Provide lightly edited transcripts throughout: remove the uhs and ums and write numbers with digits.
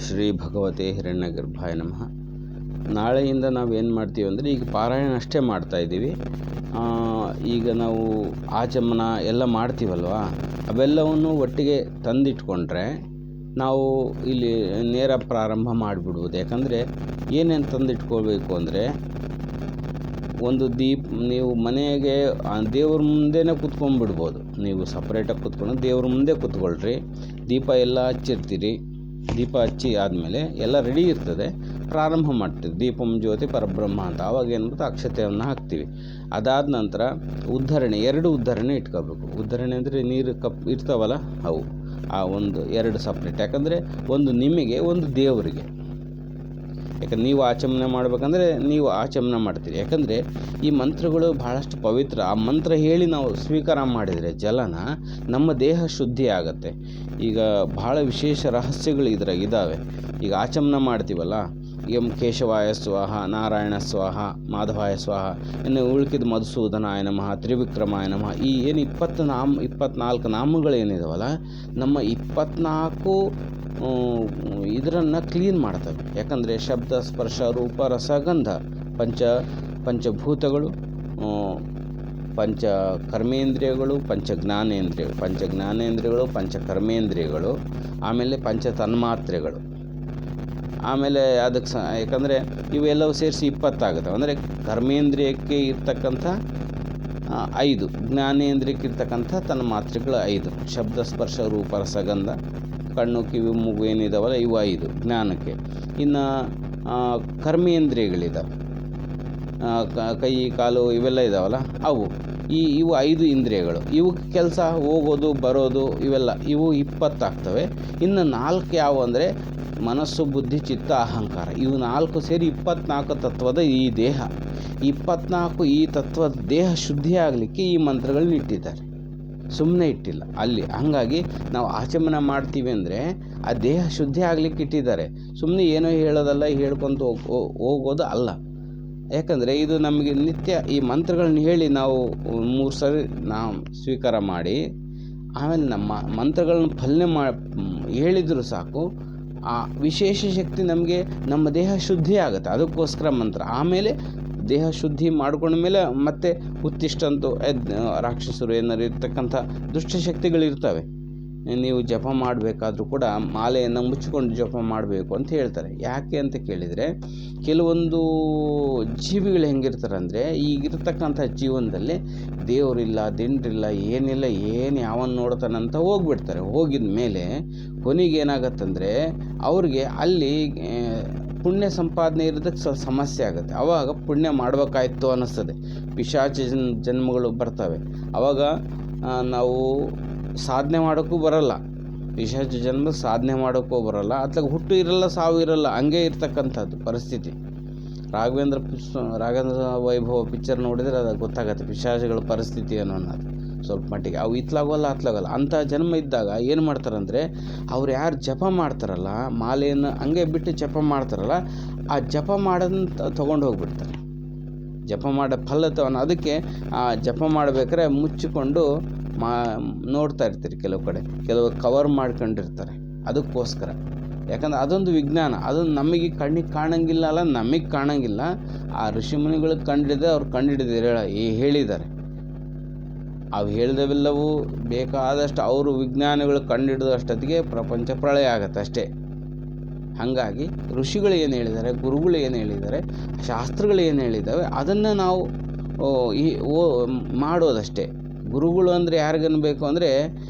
ಶ್ರೀ ಭಗವತೆ ಹಿರಣ್ಯಗರ್ಭಾಯ ನಮಃ. ನಾಳೆಯಿಂದ ನಾವೇನು ಮಾಡ್ತೀವಿ ಅಂದರೆ, ಈಗ ಪಾರಾಯಣ ಅಷ್ಟೇ ಮಾಡ್ತಾಯಿದ್ದೀವಿ. ಈಗ ನಾವು ಆಚಮನ ಎಲ್ಲ ಮಾಡ್ತೀವಲ್ವ, ಅವೆಲ್ಲವನ್ನು ಒಟ್ಟಿಗೆ ತಂದಿಟ್ಕೊಂಡ್ರೆ ನಾವು ಇಲ್ಲಿ ನೇರ ಪ್ರಾರಂಭ ಮಾಡಿಬಿಡ್ಬೋದು. ಯಾಕಂದರೆ ಏನೇನು ತಂದಿಟ್ಕೊಳ್ಬೇಕು ಅಂದರೆ, ಒಂದು ನೀವು ಮನೆಗೆ ದೇವ್ರ ಮುಂದೆನೇ ಕೂತ್ಕೊಂಡ್ಬಿಡ್ಬೋದು. ನೀವು ಸಪ್ರೇಟಾಗಿ ಕೂತ್ಕೊಂಡು ದೇವ್ರ ಮುಂದೆ ಕೂತ್ಕೊಳ್ರಿ. ದೀಪ ಎಲ್ಲ ಹಚ್ಚಿರ್ತೀರಿ. ದೀಪ ಹಚ್ಚಿ ಆದಮೇಲೆ ಎಲ್ಲ ರೆಡಿ ಇರ್ತದೆ, ಪ್ರಾರಂಭ ಮಾಡ್ತೀವಿ. ದೀಪಂ ಜ್ಯೋತಿ ಪರಬ್ರಹ್ಮ ಅಂತ. ಆವಾಗ ಏನ್ಬಿಟ್ಟು ಅಕ್ಷತೆಯನ್ನು ಹಾಕ್ತೀವಿ. ಅದಾದ ನಂತರ ಉದ್ಧರಣೆ, 2 ಉದ್ಧರಣೆ ಇಟ್ಕೋಬೇಕು. ಉದ್ಧರಣೆ ಅಂದರೆ ನೀರು ಕಪ್ ಇರ್ತಾವಲ್ಲ ಅವು, ಆ ಒಂದು 2 ಸಪ್ರೇಟ್. ಯಾಕಂದರೆ ಒಂದು ನಿಮಗೆ, ಒಂದು ದೇವರಿಗೆ. ಯಾಕಂದ್ರೆ ನೀವು ಆಚಮನ ಮಾಡಬೇಕಂದ್ರೆ ನೀವು ಆಚಮನ ಮಾಡ್ತೀರಿ. ಯಾಕಂದರೆ ಈ ಮಂತ್ರಗಳು ಭಾಳಷ್ಟು ಪವಿತ್ರ. ಆ ಮಂತ್ರ ಹೇಳಿ ನಾವು ಸ್ವೀಕಾರ ಮಾಡಿದರೆ ಜಲನ, ನಮ್ಮ ದೇಹ ಶುದ್ಧಿ ಆಗುತ್ತೆ. ಈಗ ಭಾಳ ವಿಶೇಷ ರಹಸ್ಯಗಳು ಇದಾವೆ. ಈಗ ಆಚಮನ ಮಾಡ್ತೀವಲ್ಲ, ಎಂ ಕೇಶವಾಯ ಸ್ವಾಹ, ನಾರಾಯಣ ಸ್ವಾಹ, ಮಾಧವಾಯ ಸ್ವಾಹ, ಇನ್ನು ಉಳ್ಕಿದ ಮಧುಸೂದನಾಯ ನಮಃ, ತ್ರಿವಿಕ್ರಮಾಯ ನಮಃ, ಈ ಏನು 24 ನಾಮಗಳು ಏನಿದಾವಲ್ಲ, ನಮ್ಮ 24 ಇದರನ್ನು ಕ್ಲೀನ್ ಮಾಡ್ತವೆ. ಯಾಕಂದರೆ ಶಬ್ದ, ಸ್ಪರ್ಶ, ರೂಪ, ರಸ, ಗಂಧ, ಪಂಚಭೂತಗಳು, ಪಂಚ ಕರ್ಮೇಂದ್ರಿಯಗಳು, ಪಂಚಜ್ಞಾನೇಂದ್ರಿಯಗಳು, ಪಂಚಕರ್ಮೇಂದ್ರಿಯಗಳು, ಆಮೇಲೆ ಪಂಚ ತನ್ಮಾತ್ರೆಗಳು, ಆಮೇಲೆ ಅದಕ್ಕೆ ಯಾಕಂದರೆ ಇವೆಲ್ಲವೂ ಸೇರಿಸಿ 20 ಆಗುತ್ತೆ. ಅಂದರೆ ಕರ್ಮೇಂದ್ರಿಯಕ್ಕೆ ಇರ್ತಕ್ಕಂಥ 5, ಜ್ಞಾನೇಂದ್ರಿಯಕ್ಕೆ ಇರ್ತಕ್ಕಂಥ ತನ್ಮಾತ್ರೆಗಳು 5, ಶಬ್ದ, ಸ್ಪರ್ಶ, ರೂಪ, ರಸ, ಗಂಧ, ಕಣ್ಣು, ಕಿವಿ, ಮೂಗು ಏನಿದಾವಲ್ಲ ಇವು 5 ಜ್ಞಾನಕ್ಕೆ. ಇನ್ನು ಕರ್ಮೇಂದ್ರಿಯಗಳಿದ್ದಾವೆ, ಕೈ, ಕಾಲು ಇವೆಲ್ಲ ಇದಾವಲ್ಲ ಇವು 5 ಇಂದ್ರಿಯಗಳು. ಇವಕ್ಕೆ ಕೆಲಸ ಹೋಗೋದು ಬರೋದು ಇವು 20 ಆಗ್ತವೆ. ಇನ್ನು 4 ಯಾವುವು ಅಂದರೆ ಮನಸ್ಸು, ಬುದ್ಧಿ, ಚಿತ್ತ, ಅಹಂಕಾರ. ಇವು 4 ಸೇರಿ 24 ತತ್ವದ ಈ ದೇಹ. 24 ಈ ತತ್ವದ ದೇಹ ಶುದ್ಧಿ ಆಗಲಿಕ್ಕೆ ಈ ಮಂತ್ರಗಳನ್ನ ಇಟ್ಟಿದ್ದಾರೆ, ಸುಮ್ಮನೆ ಇಟ್ಟಿಲ್ಲ ಅಲ್ಲಿ. ಹಾಗಾಗಿ ನಾವು ಆಚಮನ ಮಾಡ್ತೀವಿ ಅಂದರೆ ಆ ದೇಹ ಶುದ್ಧಿ ಆಗಲಿಕ್ಕೆ ಇಟ್ಟಿದ್ದಾರೆ. ಸುಮ್ಮನೆ ಏನೋ ಹೇಳೋದಲ್ಲ, ಹೇಳ್ಕೊತ ಹೋಗೋದು ಅಲ್ಲ. ಯಾಕಂದರೆ ಇದು ನಮಗೆ ನಿತ್ಯ ಈ ಮಂತ್ರಗಳನ್ನ ಹೇಳಿ ನಾವು 3 ಸರಿ ನಾವು ಸ್ವೀಕಾರ ಮಾಡಿ, ಆಮೇಲೆ ನಮ್ಮ ಮಂತ್ರಗಳನ್ನ ಪಾಲನೆ ಹೇಳಿದರೂ ಸಾಕು, ಆ ವಿಶೇಷ ಶಕ್ತಿ ನಮಗೆ, ನಮ್ಮ ದೇಹ ಶುದ್ಧಿ ಆಗುತ್ತೆ. ಅದಕ್ಕೋಸ್ಕರ ಮಂತ್ರ. ಆಮೇಲೆ ದೇಹ ಶುದ್ಧಿ ಮಾಡ್ಕೊಂಡ್ಮೇಲೆ ಮತ್ತೆ ಉತ್ತಿಷ್ಟಂತೂ ರಾಕ್ಷಸರು ಏನಾರು ಇರ್ತಕ್ಕಂಥ ದುಷ್ಟಶಕ್ತಿಗಳಿರ್ತವೆ. ನೀವು ಜಪ ಮಾಡಬೇಕಾದ್ರೂ ಕೂಡ ಮಾಲೆಯನ್ನು ಮುಚ್ಚಿಕೊಂಡು ಜಪ ಮಾಡಬೇಕು ಅಂತ ಹೇಳ್ತಾರೆ. ಯಾಕೆ ಅಂತ ಕೇಳಿದರೆ, ಕೆಲವೊಂದು ಜೀವಿಗಳು ಹೆಂಗಿರ್ತಾರೆ ಅಂದರೆ, ಈಗಿರ್ತಕ್ಕಂಥ ಜೀವನದಲ್ಲಿ ದೇವರಿಲ್ಲ, ದಿಂಡ್ರಿಲ್ಲ, ಏನಿಲ್ಲ, ಯಾವನ್ನ ನೋಡ್ತಾನಂತ ಹೋಗ್ಬಿಡ್ತಾರೆ. ಹೋಗಿದ ಮೇಲೆ ಕೊನೆಗೆ ಏನಾಗತ್ತಂದರೆ ಅವ್ರಿಗೆ ಅಲ್ಲಿ ಪುಣ್ಯ ಸಂಪಾದನೆ ಇರೋದಕ್ಕೆ ಸ್ವಲ್ಪ ಸಮಸ್ಯೆ ಆಗುತ್ತೆ. ಆವಾಗ ಪುಣ್ಯ ಮಾಡಬೇಕಾಯ್ತು ಅನ್ನಿಸ್ತದೆ. ಪಿಶಾಚ ಜನ್ಮಗಳು ಬರ್ತವೆ. ಆವಾಗ ನಾವು ಸಾಧನೆ ಮಾಡೋಕ್ಕೂ ಬರಲ್ಲ. ಪಿಶಾಚ ಜನ್ಮ ಸಾಧನೆ ಮಾಡೋಕ್ಕೂ ಬರಲ್ಲ. ಅತ್ಲಾಗ ಹುಟ್ಟು ಇರಲ್ಲ, ಸಾವು ಇರಲ್ಲ, ಹಂಗೆ ಇರ್ತಕ್ಕಂಥದ್ದು ಪರಿಸ್ಥಿತಿ. ರಾಘವೇಂದ್ರ ವೈಭವ ಪಿಕ್ಚರ್ ನೋಡಿದರೆ ಅದು ಗೊತ್ತಾಗತ್ತೆ ಪಿಶಾಚಿಗಳ ಪರಿಸ್ಥಿತಿ ಅನ್ನೋದು. ಸ್ವಲ್ಪ ಮಟ್ಟಿಗೆ ಅವು ಇತ್ಲಾಗೋಲ್ಲ, ಅತ್ಲಾಗಲ್ಲ. ಅಂಥ ಜನ್ಮ ಇದ್ದಾಗ ಏನು ಮಾಡ್ತಾರಂದರೆ, ಅವ್ರು ಯಾರು ಜಪ ಮಾಡ್ತಾರಲ್ಲ, ಮಾಲೆಯನ್ನು ಹಂಗೆ ಬಿಟ್ಟು ಜಪ ಮಾಡ್ತಾರಲ್ಲ, ಆ ಜಪ ಮಾಡೋದನ್ನ ತೊಗೊಂಡು ಹೋಗ್ಬಿಡ್ತಾರೆ. ಜಪ ಮಾಡೋ ಫಲತವನ್ನು. ಅದಕ್ಕೆ ಆ ಜಪ ಮಾಡಬೇಕಾದ್ರೆ ಮುಚ್ಚಿಕೊಂಡು ನೋಡ್ತಾ ಇರ್ತೀರಿ. ಕೆಲವು ಕವರ್ ಮಾಡ್ಕೊಂಡಿರ್ತಾರೆ ಅದಕ್ಕೋಸ್ಕರ. ಯಾಕಂದ್ರೆ ಅದೊಂದು ವಿಜ್ಞಾನ. ಅದನ್ನು ನಮಗೆ ಕಣ್ಣಿಗೆ ಕಾಣಂಗಿಲ್ಲ ಅಲ್ಲ, ನಮಗೆ ಕಾಣಂಗಿಲ್ಲ. ಆ ಋಷಿಮುನಿಗಳಿಗೆ ಅವ್ರು ಹೇಳಿದ್ದಾರೆ. ಅವು ಹೇಳಿದವೆಲ್ಲವೂ ಬೇಕಾದಷ್ಟು ಅವರು ವಿಜ್ಞಾನಿಗಳು ಕಂಡುಹಿಡಿದಷ್ಟೊತ್ತಿಗೆ ಪ್ರಪಂಚ ಪ್ರಳಯ ಆಗತ್ತೆ ಅಷ್ಟೇ. ಹಾಗಾಗಿ ಋಷಿಗಳು ಏನು ಹೇಳಿದ್ದಾರೆ, ಗುರುಗಳು ಏನು ಹೇಳಿದ್ದಾರೆ, ಶಾಸ್ತ್ರಗಳು ಏನು ಹೇಳಿದ್ದಾವೆ ಅದನ್ನು ನಾವು ಮಾಡೋದಷ್ಟೇ. ಗುರುಗಳು ಅಂದರೆ ಯಾರಿಗನ್ಬೇಕು ಅಂದರೆ,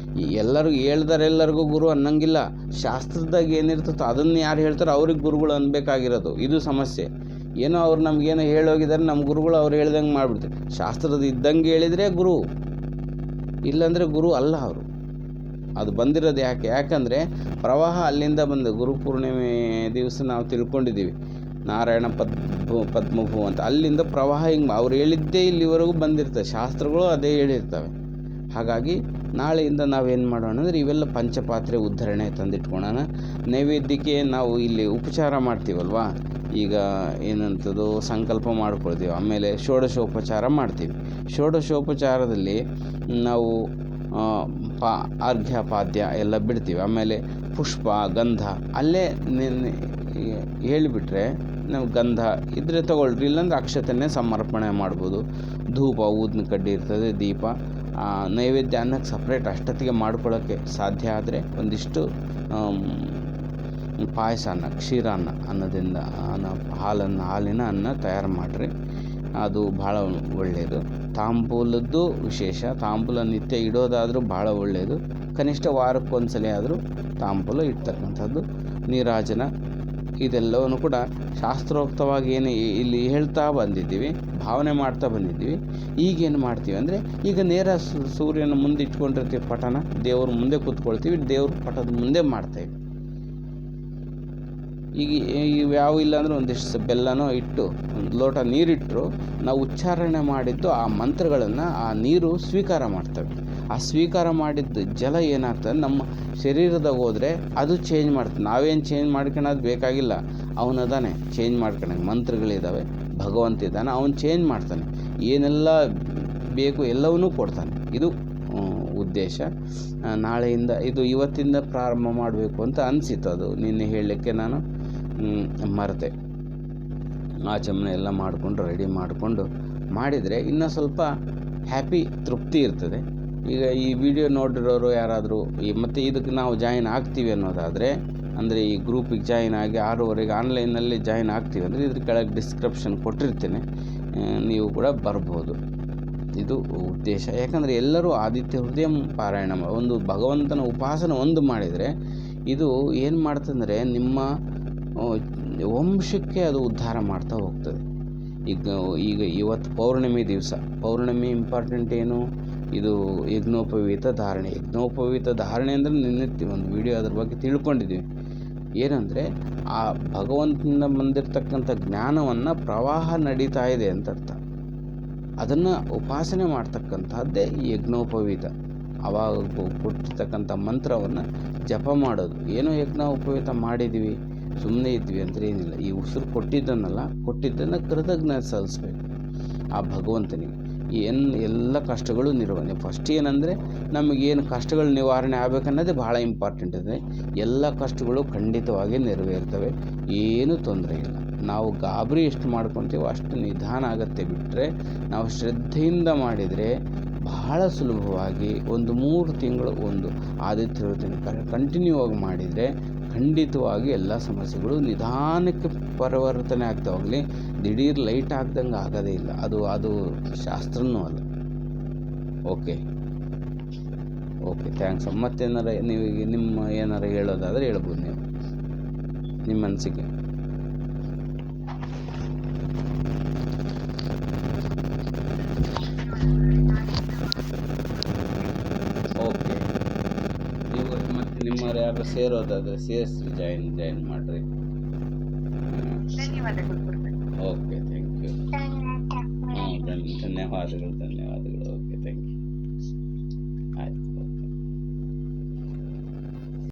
ಎಲ್ಲರಿಗೂ ಎಲ್ಲರಿಗೂ ಗುರು ಅನ್ನಂಗಿಲ್ಲ. ಶಾಸ್ತ್ರದಾಗ ಏನಿರ್ತದೋ ಅದನ್ನು ಯಾರು ಹೇಳ್ತಾರೋ ಅವ್ರಿಗೆ ಗುರುಗಳು ಅನ್ಬೇಕಾಗಿರೋದು. ಇದು ಸಮಸ್ಯೆ. ಏನೋ ಅವ್ರು ನಮಗೇನೋ ಹೇಳೋಗಿದ್ದಾರೆ, ನಮ್ಮ ಗುರುಗಳು ಅವ್ರು ಹೇಳ್ದಂಗೆ ಮಾಡಿಬಿಡ್ತಾರೆ. ಶಾಸ್ತ್ರದ ಇದ್ದಂಗೆ ಹೇಳಿದರೆ ಗುರು, ಇಲ್ಲಾಂದರೆ ಗುರು ಅಲ್ಲ ಅವರು. ಅದು ಬಂದಿರೋದು ಯಾಕಂದರೆ ಪ್ರವಾಹ ಅಲ್ಲಿಂದ ಬಂದು ಗುರುಪೂರ್ಣಿಮೆ ದಿವಸ ನಾವು ತಿಳ್ಕೊಂಡಿದ್ದೀವಿ, ನಾರಾಯಣ ಪದ್ಮಭೂ ಅಂತ. ಅಲ್ಲಿಂದ ಪ್ರವಾಹ ಹಿಂಗೆ ಅವ್ರು ಹೇಳಿದ್ದೇ ಇಲ್ಲಿವರೆಗೂ ಬಂದಿರ್ತವೆ. ಶಾಸ್ತ್ರಗಳು ಅದೇ ಹೇಳಿರ್ತವೆ. ಹಾಗಾಗಿ ನಾಳೆಯಿಂದ ನಾವೇನು ಮಾಡೋಣ ಅಂದರೆ, ಇವೆಲ್ಲ ಪಂಚಪಾತ್ರೆ ಉದ್ಧರಣೆ ತಂದಿಟ್ಕೊಳ್ಳೋಣ. ನೈವೇದ್ಯಕ್ಕೆ ನಾವು ಇಲ್ಲಿ ಉಪಚಾರ ಮಾಡ್ತೀವಲ್ವ, ಈಗ ಏನಂಥದ್ದು ಸಂಕಲ್ಪ ಮಾಡ್ಕೊಳ್ತೀವಿ. ಆಮೇಲೆ ಷೋಡಶೋಪಚಾರ ಮಾಡ್ತೀವಿ. ಷೋಡಶೋಪಚಾರದಲ್ಲಿ ನಾವು ಅರ್ಘ್ಯ ಪಾದ್ಯ ಎಲ್ಲ ಬಿಡ್ತೀವಿ. ಆಮೇಲೆ ಪುಷ್ಪ ಗಂಧ ಅಲ್ಲೇ ಹೇಳಿಬಿಟ್ರೆ ನಾವು ಗಂಧ ಇದ್ದರೆ ತೊಗೊಳ್ರಿ, ಇಲ್ಲಾಂದ್ರೆ ಅಕ್ಷತೆಯನ್ನೇ ಸಮರ್ಪಣೆ ಮಾಡ್ಬೋದು. ಧೂಪ ಊದಿನ ಕಡ್ಡಿ ಇರ್ತದೆ, ದೀಪ, ನೈವೇದ್ಯ ಅನ್ನಕ್ಕೆ ಸಪ್ರೇಟ್ ಅಷ್ಟೊತ್ತಿಗೆ ಮಾಡ್ಕೊಳ್ಳೋಕ್ಕೆ ಸಾಧ್ಯ ಆದರೆ ಒಂದಿಷ್ಟು ಪಾಯಸ ಅನ್ನ, ಕ್ಷೀರಾನ್ನ ಅನ್ನದಿಂದ ಹಾಲಿನ ಅನ್ನ ತಯಾರು ಮಾಡಿರಿ, ಅದು ಭಾಳ ಒಳ್ಳೆಯದು. ತಾಂಬೂಲದ್ದು ವಿಶೇಷ, ತಾಂಬೂಲ ನಿತ್ಯ ಇಡೋದಾದರೂ ಭಾಳ ಒಳ್ಳೆಯದು. ಕನಿಷ್ಠ ವಾರಕ್ಕೊಂದ್ಸಲ ಆದರೂ ತಾಂಬೂಲ ಇಡ್ತಕ್ಕಂಥದ್ದು. ನೀರಾಜನ ಇದೆಲ್ಲವನ್ನು ಕೂಡ ಶಾಸ್ತ್ರೋಕ್ತವಾಗಿ ಏನು ಇಲ್ಲಿ ಹೇಳ್ತಾ ಬಂದಿದ್ದೀವಿ, ಭಾವನೆ ಮಾಡ್ತಾ ಬಂದಿದ್ದೀವಿ. ಈಗೇನು ಮಾಡ್ತೀವಿ ಅಂದರೆ, ಈಗ ನೇರ ಸೂರ್ಯನ ಮುಂದೆ ಇಟ್ಕೊಂಡಿರ್ತೀವಿ ಪಟನ, ದೇವ್ರ ಮುಂದೆ ಕೂತ್ಕೊಳ್ತೀವಿ, ದೇವ್ರ ಪಟದ ಮುಂದೆ ಮಾಡ್ತೇವೆ. ಈಗ ಯಾವ ಇಲ್ಲಾಂದ್ರೆ ಒಂದಿಷ್ಟು ಬೆಲ್ಲನೋ ಇಟ್ಟು ಒಂದು ಲೋಟ ನೀರಿಟ್ಟರು ನಾವು ಉಚ್ಚಾರಣೆ ಮಾಡಿದ್ದು ಆ ಮಂತ್ರಗಳನ್ನು ಆ ನೀರು ಸ್ವೀಕಾರ ಮಾಡ್ತವೆ. ಆ ಸ್ವೀಕಾರ ಮಾಡಿದ್ದು ಜಲ ಏನಾಗ್ತದೆ ನಮ್ಮ ಶರೀರದಾಗ ಹೋದರೆ ಅದು ಚೇಂಜ್ ಮಾಡ್ತದೆ. ನಾವೇನು ಚೇಂಜ್ ಮಾಡ್ಕೊಳ್ಳೋದು ಬೇಕಾಗಿಲ್ಲ, ಅವನದಾನೆ ಚೇಂಜ್ ಮಾಡ್ಕೊಳಕ್ಕೆ. ಮಂತ್ರಗಳಿದ್ದಾವೆ, ಭಗವಂತ ಇದ್ದಾನೆ, ಅವನು ಚೇಂಜ್ ಮಾಡ್ತಾನೆ, ಏನೆಲ್ಲ ಬೇಕು ಎಲ್ಲವನ್ನೂ ಕೊಡ್ತಾನೆ. ಇದು ಉದ್ದೇಶ. ನಾಳೆಯಿಂದ ಇದು ಇವತ್ತಿಂದ ಪ್ರಾರಂಭ ಮಾಡಬೇಕು ಅಂತ ಅನಿಸಿತು. ಅದು ನಿನ್ನೆ ಹೇಳಲಿಕ್ಕೆ ನಾನು ಮರೆತೆ. ಆಚಮನೆ ಎಲ್ಲ ಮಾಡಿಕೊಂಡು ರೆಡಿ ಮಾಡಿಕೊಂಡು ಮಾಡಿದರೆ ಇನ್ನೂ ಸ್ವಲ್ಪ ಹ್ಯಾಪಿ, ತೃಪ್ತಿ ಇರ್ತದೆ. ಈಗ ಈ ವಿಡಿಯೋ ನೋಡಿರೋರು ಯಾರಾದರೂ ಮತ್ತು ಇದಕ್ಕೆ ನಾವು ಜಾಯಿನ್ ಆಗ್ತೀವಿ ಅನ್ನೋದಾದರೆ, ಅಂದರೆ ಈ ಗ್ರೂಪಿಗೆ ಜಾಯಿನ್ ಆಗಿ 6:30 ಆನ್ಲೈನಲ್ಲಿ ಜಾಯಿನ್ ಆಗ್ತೀವಿ ಅಂದರೆ ಇದ್ರ ಕೆಳಗೆ ಡಿಸ್ಕ್ರಿಪ್ಷನ್ ಕೊಟ್ಟಿರ್ತೇನೆ, ನೀವು ಕೂಡ ಬರ್ಬೋದು. ಇದು ಉದ್ದೇಶ. ಯಾಕಂದರೆ ಎಲ್ಲರೂ ಆದಿತ್ಯ ಹೃದಯ ಪಾರಾಯಣ ಒಂದು ಭಗವಂತನ ಉಪಾಸನ ಒಂದು ಮಾಡಿದರೆ ಇದು ಏನು ಮಾಡ್ತಂದರೆ ನಿಮ್ಮ ವಂಶಕ್ಕೆ ಅದು ಉದ್ಧಾರ ಮಾಡ್ತಾ ಹೋಗ್ತದೆ. ಈಗ ಇವತ್ತು ಪೌರ್ಣಮಿ ದಿವಸ, ಪೌರ್ಣಮಿ ಇಂಪಾರ್ಟೆಂಟ್ ಏನು, ಇದು ಯಜ್ಞೋಪವೀತ ಧಾರಣೆ. ಯಜ್ಞೋಪವೀತ ಧಾರಣೆ ಅಂದರೆ ನಿನ್ನೆ ಒಂದು ವಿಡಿಯೋ ಅದ್ರ ಬಗ್ಗೆ ತಿಳ್ಕೊಂಡಿದ್ದೀವಿ. ಏನಂದರೆ ಆ ಭಗವಂತನಿಂದ ಬಂದಿರತಕ್ಕಂಥ ಜ್ಞಾನವನ್ನು ಪ್ರವಾಹ ನಡೀತಾ ಇದೆ ಅಂತ ಅರ್ಥ. ಅದನ್ನು ಉಪಾಸನೆ ಮಾಡ್ತಕ್ಕಂಥದ್ದೇ ಈ ಯಜ್ಞೋಪವೀತ. ಅವಾಗ ಕೊಟ್ಟಿರ್ತಕ್ಕಂಥ ಮಂತ್ರವನ್ನು ಜಪ ಮಾಡೋದು. ಏನೋ ಯಜ್ಞ ಉಪವೀತ ಮಾಡಿದ್ದೀವಿ ಸುಮ್ಮನೆ ಇದ್ವಿ ಅಂದರೆ ಏನಿಲ್ಲ. ಈ ಉಸಿರು ಕೊಟ್ಟಿದ್ದನ್ನು ಕೃತಜ್ಞತೆ ಸಲ್ಲಿಸ್ಬೇಕು ಆ ಭಗವಂತನಿಗೆ. ಎಲ್ಲ ಕಷ್ಟಗಳು ನಿರ್ವಹಣೆ. ಫಸ್ಟ್ ಏನಂದರೆ ನಮಗೇನು ಕಷ್ಟಗಳು ನಿವಾರಣೆ ಆಗಬೇಕನ್ನೋದೇ ಭಾಳ ಇಂಪಾರ್ಟೆಂಟ್ ಇದೆ. ಎಲ್ಲ ಕಷ್ಟಗಳು ಖಂಡಿತವಾಗಿ ನೆರವೇರ್ತವೆ, ಏನೂ ತೊಂದರೆ ಇಲ್ಲ. ನಾವು ಗಾಬರಿ ಎಷ್ಟು ಮಾಡ್ಕೊತೀವೋ ಅಷ್ಟು ನಿಧಾನ ಆಗತ್ತೆ. ಬಿಟ್ಟರೆ ನಾವು ಶ್ರದ್ಧೆಯಿಂದ ಮಾಡಿದರೆ ಬಹಳ ಸುಲಭವಾಗಿ 1-3 ತಿಂಗಳು ಒಂದು ಆದಿತ್ಯ ಹೃದಯ ಕಂಟಿನ್ಯೂ ಆಗಿ ಮಾಡಿದರೆ ಖಂಡಿತವಾಗಿ ಎಲ್ಲ ಸಮಸ್ಯೆಗಳು ನಿಧಾನಕ್ಕೆ ಪರಿವರ್ತನೆ ಆಗ್ತಾ ಹೋಗಲಿ. ದಿಢೀರ್ ಲೈಟ್ ಆಗ್ದಂಗೆ ಆಗೋದೇ ಇಲ್ಲ. ಅದು ಶಾಸ್ತ್ರನೂ ಅಲ್ಲ. Okay, thanks. ಮತ್ತೇನಾರ ನೀವು ನಿಮ್ಮ ಏನಾರು ಹೇಳೋದಾದರೆ ಹೇಳ್ಬೋದು, ನೀವು ನಿಮ್ಮ ಅನಿಸಿಕೆ. ಓಕೆ, ನೀವು ಮತ್ತು ನಿಮ್ಮವ್ರು ಯಾರು ಸೇರೋದಾದರೆ ಸೇರಿಸಿ ಜಾಯಿನ್ ಮಾಡಿರಿ. Okay, thank you. ಧನ್ಯವಾದಗಳು.